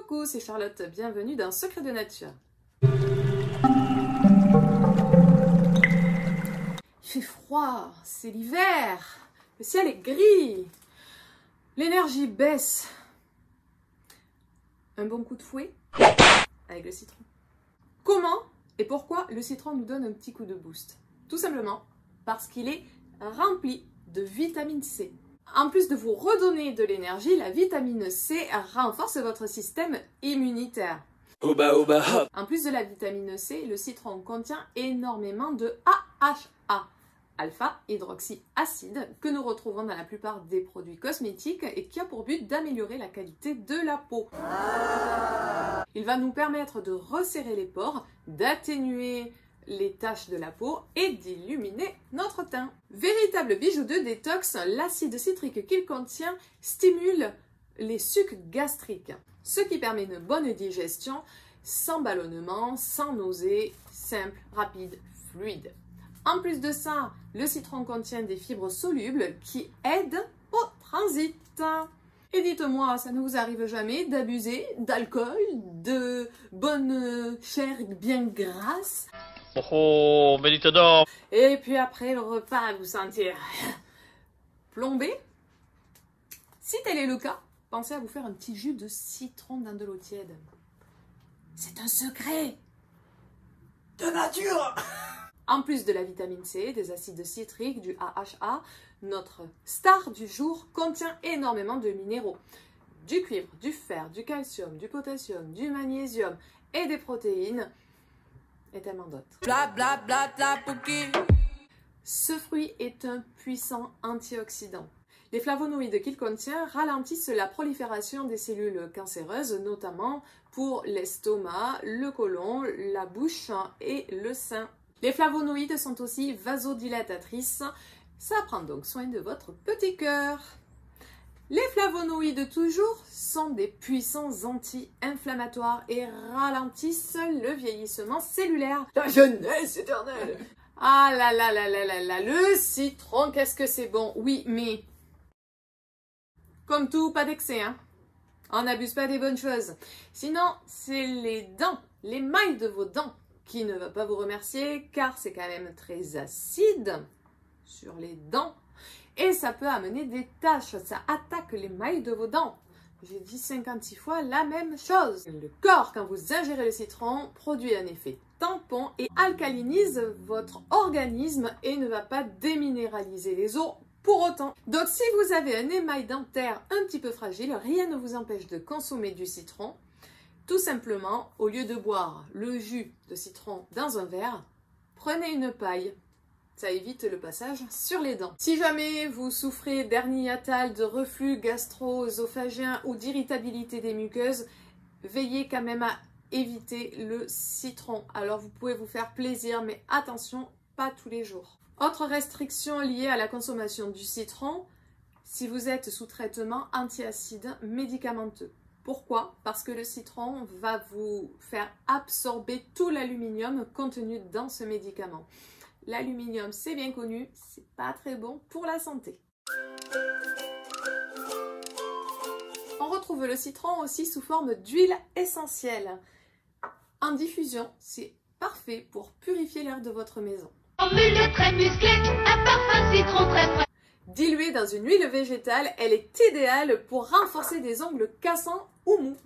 Coucou, c'est Charlotte, bienvenue dans Secrets de Nature. Il fait froid, c'est l'hiver, le ciel est gris, l'énergie baisse. Un bon coup de fouet avec le citron. Comment et pourquoi le citron nous donne un petit coup de boost? Tout simplement parce qu'il est rempli de vitamine C. En plus de vous redonner de l'énergie, la vitamine C renforce votre système immunitaire. Oba oba hop. En plus de la vitamine C, le citron contient énormément de AHA, alpha-hydroxyacide, que nous retrouvons dans la plupart des produits cosmétiques et qui a pour but d'améliorer la qualité de la peau. Il va nous permettre de resserrer les pores, d'atténuer les taches de la peau et d'illuminer notre teint. Véritable bijou de détox, l'acide citrique qu'il contient stimule les sucs gastriques, ce qui permet une bonne digestion sans ballonnement, sans nausée, simple, rapide, fluide. En plus de ça, le citron contient des fibres solubles qui aident au transit. Et dites-moi, ça ne vous arrive jamais d'abuser d'alcool, de bonne chair bien grasse? Oh, méditador. Et puis après le repas, vous sentir plombé? Si tel est le cas, pensez à vous faire un petit jus de citron dans de l'eau tiède. C'est un secret De nature. En plus de la vitamine C, des acides citriques, du AHA, notre star du jour contient énormément de minéraux. Du cuivre, du fer, du calcium, du potassium, du magnésium et des protéines. Et tellement d'autres. Bla bla bla bla pouki. Ce fruit est un puissant antioxydant. Les flavonoïdes qu'il contient ralentissent la prolifération des cellules cancéreuses, notamment pour l'estomac, le côlon, la bouche et le sein. Les flavonoïdes sont aussi vasodilatatrices, ça prend donc soin de votre petit cœur. Les flavonoïdes toujours sont des puissants anti-inflammatoires et ralentissent le vieillissement cellulaire. La jeunesse éternelle. Ah là là là là là là, le citron, qu'est-ce que c'est bon. Oui, mais comme tout, pas d'excès, hein. On n'abuse pas des bonnes choses. Sinon, c'est les dents, l'émail de vos dents qui ne va pas vous remercier car c'est quand même très acide sur les dents. Et ça peut amener des taches, ça attaque l'émail de vos dents. J'ai dit 56 fois la même chose. Le corps, quand vous ingérez le citron, produit un effet tampon et alcalinise votre organisme et ne va pas déminéraliser les os pour autant. Donc si vous avez un émail dentaire un petit peu fragile, rien ne vous empêche de consommer du citron. Tout simplement, au lieu de boire le jus de citron dans un verre, prenez une paille. Ça évite le passage sur les dents. Si jamais vous souffrez d'hernie hiatale, de reflux gastro-œsophagien ou d'irritabilité des muqueuses, veillez quand même à éviter le citron. Alors vous pouvez vous faire plaisir, mais attention, pas tous les jours. Autre restriction liée à la consommation du citron, si vous êtes sous traitement antiacide médicamenteux. Pourquoi? Parce que le citron va vous faire absorber tout l'aluminium contenu dans ce médicament. L'aluminium, c'est bien connu, c'est pas très bon pour la santé. On retrouve le citron aussi sous forme d'huile essentielle. En diffusion, c'est parfait pour purifier l'air de votre maison. Formule très musclée, un parfum citron très frais. Diluée dans une huile végétale, elle est idéale pour renforcer des ongles cassants ou mous.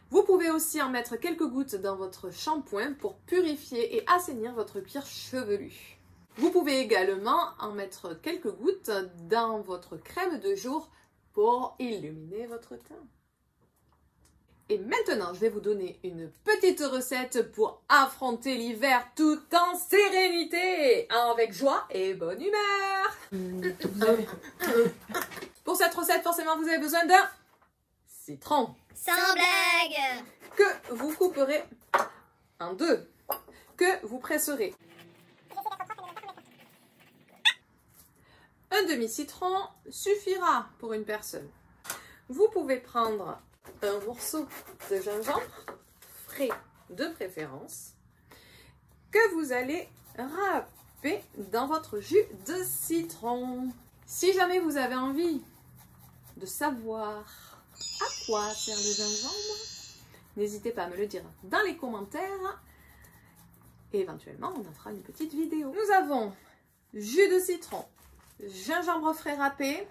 Vous pouvez aussi en mettre quelques gouttes dans votre shampoing pour purifier et assainir votre cuir chevelu. Vous pouvez également en mettre quelques gouttes dans votre crème de jour pour illuminer votre teint. Et maintenant, je vais vous donner une petite recette pour affronter l'hiver tout en sérénité, avec joie et bonne humeur. Pour cette recette, forcément, vous avez besoin d'un citron. Sans blague. Que vous couperez en deux, que vous presserez. Un demi-citron suffira pour une personne. Vous pouvez prendre un morceau de gingembre, frais de préférence, que vous allez râper dans votre jus de citron. Si jamais vous avez envie de savoir à quoi sert le gingembre, N'hésitez pas à me le dire dans les commentaires. Et éventuellement, on en fera une petite vidéo. Nous avons jus de citron, gingembre frais râpé.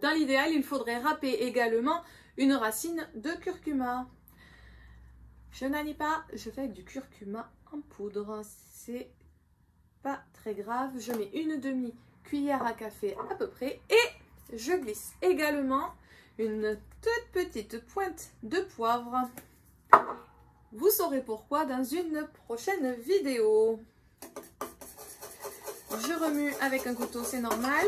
Dans l'idéal, il faudrait râper également une racine de curcuma. Je n'allie pas, je fais avec du curcuma en poudre. C'est pas très grave. Je mets une demi-cuillère à café à peu près. Et je glisse également une toute petite pointe de poivre. Vous saurez pourquoi dans une prochaine vidéo. Je remue avec un couteau, c'est normal.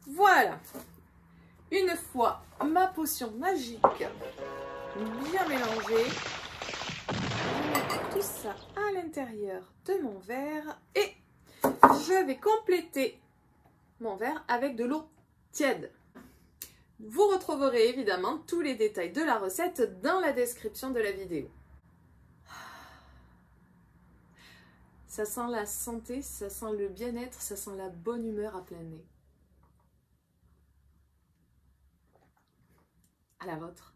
Voilà. Une fois ma potion magique bien mélangée, je mets tout ça à l'intérieur de mon verre et je vais compléter mon verre avec de l'eau tiède. Vous retrouverez évidemment tous les détails de la recette dans la description de la vidéo. Ça sent la santé, ça sent le bien-être, ça sent la bonne humeur à plein nez. À la vôtre.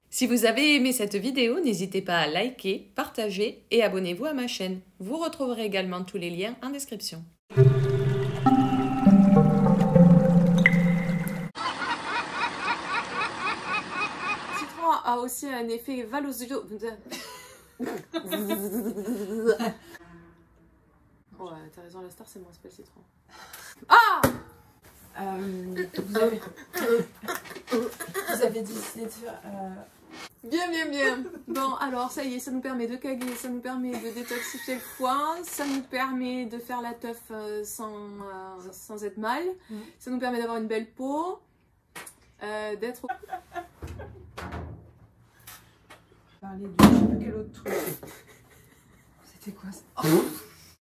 Si vous avez aimé cette vidéo, n'hésitez pas à liker, partager et abonnez-vous à ma chaîne. Vous retrouverez également tous les liens en description. A aussi un effet valosio. Ouais, t'as raison, la star c'est moi, c'est pas le citron. Ah vous avez décidé de faire... Bien. Bon, alors ça y est, ça nous permet de caguer, ça nous permet de détoxifier le foie, ça nous permet de faire la teuf sans être mal, ça nous permet d'avoir une belle peau, d'être... Parler de je sais plus quel autre truc. C'était quoi ça? Oh